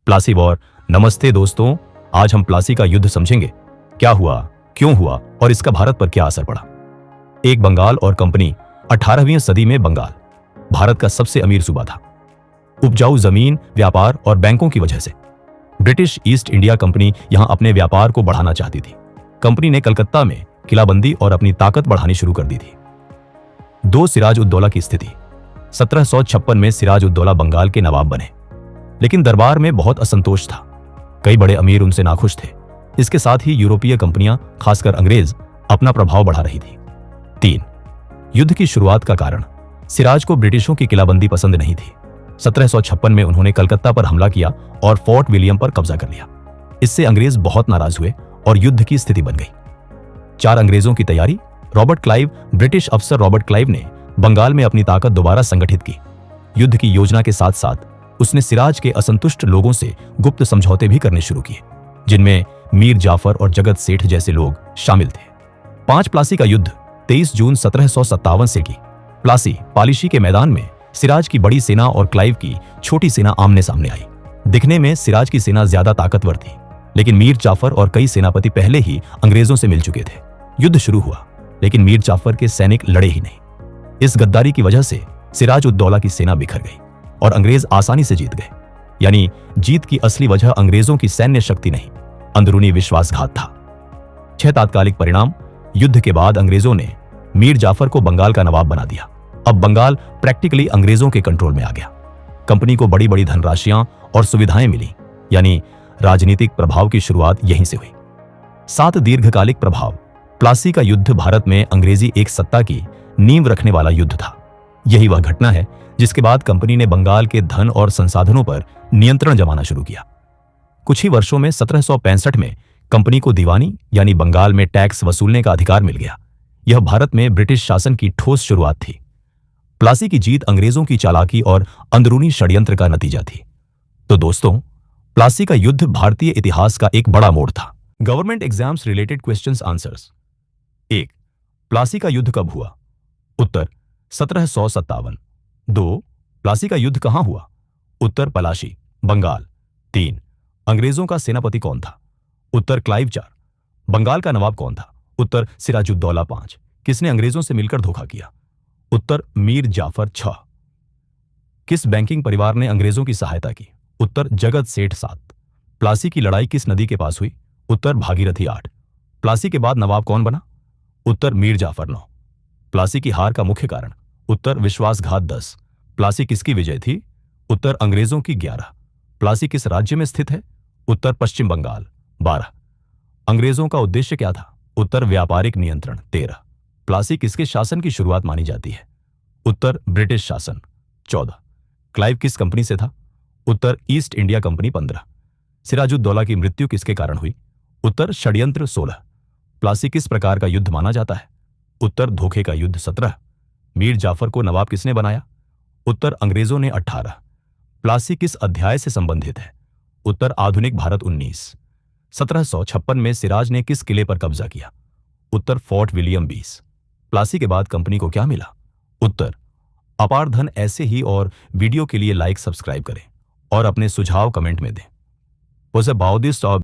Plassey war. नमस्ते दोस्तों, आज हम प्लासी का युद्ध समझेंगे। क्या हुआ, क्यों हुआ और इसका भारत पर क्या असर पड़ा। एक बंगाल और कंपनी। 18वीं सदी में बंगाल भारत का सबसे अमीर सूबा था। उपजाऊ जमीन, व्यापार और बैंकों की वजह से ब्रिटिश ईस्ट इंडिया कंपनी यहां अपने व्यापार को बढ़ाना चाहती थी। कंपनी ने कलकत्ता में किलाबंदी और अपनी ताकत बढ़ानी शुरू कर दी थी। दो सिराज उद दौला की स्थिति। 1756 में सिराज उद दौला बंगाल के नवाब बने, लेकिन दरबार में बहुत असंतोष था। कई बड़े अमीर उनसे नाखुश थे। इसके साथ ही यूरोपीय कंपनियां, खासकर अंग्रेज, अपना प्रभाव बढ़ा रही थी। 3. युद्ध की शुरुआत का कारण। सिराज को ब्रिटिशों की किलाबंदी पसंद नहीं थी। 1756 में उन्होंने कलकत्ता पर हमला किया और फोर्ट विलियम पर कब्जा कर लिया। इससे अंग्रेज बहुत नाराज हुए और युद्ध की स्थिति बन गई। 4 अंग्रेजों की तैयारी। Robert Clive. ब्रिटिश अफसर रॉबर्ट क्लाइव ने बंगाल में अपनी ताकत दोबारा संगठित की। युद्ध की योजना के साथ साथ उसने सिराज के असंतुष्ट लोगों से गुप्त समझौते भी करने शुरू किए, जिनमें मीर जाफर और जगत सेठ जैसे लोग शामिल थे। 5. प्लासी का युद्ध। 23 जून 1757 से की प्लासी पॉलिशी के मैदान में सिराज की बड़ी सेना और क्लाइव की छोटी सेना आमने सामने आई। दिखने में सिराज की सेना ज्यादा ताकतवर थी, लेकिन मीर जाफर और कई सेनापति पहले ही अंग्रेजों से मिल चुके थे। युद्ध शुरू हुआ, लेकिन मीर जाफर के सैनिक लड़े ही नहीं। इस गद्दारी की वजह से सिराज उद दौला की सेना बिखर गई और अंग्रेज आसानी से जीत गए। यानी जीत की असली वजह अंग्रेजों की सैन्य शक्ति नहीं, अंदरूनी विश्वासघात था। 6 तात्कालिक परिणाम। युद्ध के बाद अंग्रेजों ने मीर जाफर को बंगाल का नवाब बना दिया। अब बंगाल प्रैक्टिकली अंग्रेजों के कंट्रोल में आ गया। कंपनी को बड़ी बड़ी धनराशियां और सुविधाएं मिली, यानी राजनीतिक प्रभाव की शुरुआत यहीं से हुई। 7 दीर्घकालिक प्रभाव। प्लासी का युद्ध भारत में अंग्रेजी एक सत्ता की नींव रखने वाला युद्ध था। यही वह घटना है जिसके बाद कंपनी ने बंगाल के धन और संसाधनों पर नियंत्रण जमाना शुरू किया। कुछ ही वर्षों में 1765 में कंपनी को दीवानी यानी बंगाल में टैक्स वसूलने का अधिकार मिल गया। यह भारत में ब्रिटिश शासन की ठोस शुरुआत थी। प्लासी की जीत अंग्रेजों की चालाकी और अंदरूनी षड्यंत्र का नतीजा थी। तो दोस्तों, प्लासी का युद्ध भारतीय इतिहास का एक बड़ा मोड़ था। Government exams related questions answers. 1. Plassey का युद्ध कब हुआ? उत्तर 1757। 2. प्लासी का युद्ध कहां हुआ? उत्तर पलाशी, बंगाल। 3. अंग्रेजों का सेनापति कौन था? उत्तर क्लाइव। 4. बंगाल का नवाब कौन था? उत्तर सिराजुद्दौला। 5. किसने अंग्रेजों से मिलकर धोखा किया? उत्तर मीर जाफर। 6. किस बैंकिंग परिवार ने अंग्रेजों की सहायता की? उत्तर जगत सेठ। 7. प्लासी की लड़ाई किस नदी के पास हुई? उत्तर भागीरथी। 8. प्लासी के बाद नवाब कौन बना? उत्तर मीर जाफर। 9. प्लासी की हार का मुख्य कारण? उत्तर विश्वासघात। 10. प्लासी किसकी विजय थी? उत्तर अंग्रेजों की। 11. प्लासी किस राज्य में स्थित है? उत्तर पश्चिम बंगाल। 12. अंग्रेजों का उद्देश्य क्या था? उत्तर व्यापारिक नियंत्रण। 13. प्लासी किसके शासन की शुरुआत मानी जाती है? उत्तर ब्रिटिश शासन। 14. क्लाइव किस कंपनी से था? उत्तर ईस्ट इंडिया कंपनी। 15. सिराजुद्दौला की मृत्यु किसके कारण हुई? उत्तर षड्यंत्र। 16. प्लासी किस प्रकार का युद्ध माना जाता है? उत्तर धोखे का युद्ध। 17. मीर जाफर को नवाब किसने बनाया? उत्तर अंग्रेजों ने। 18. प्लासी किस अध्याय से संबंधित है? उत्तर आधुनिक भारत। 19. 1756 में सिराज ने किस किले पर कब्जा किया? उत्तर फोर्ट विलियम। 20. प्लासी के बाद कंपनी को क्या मिला? उत्तर अपार धन। ऐसे ही और वीडियो के लिए लाइक, सब्सक्राइब करें और अपने सुझाव कमेंट में दें। Was a Buddhist or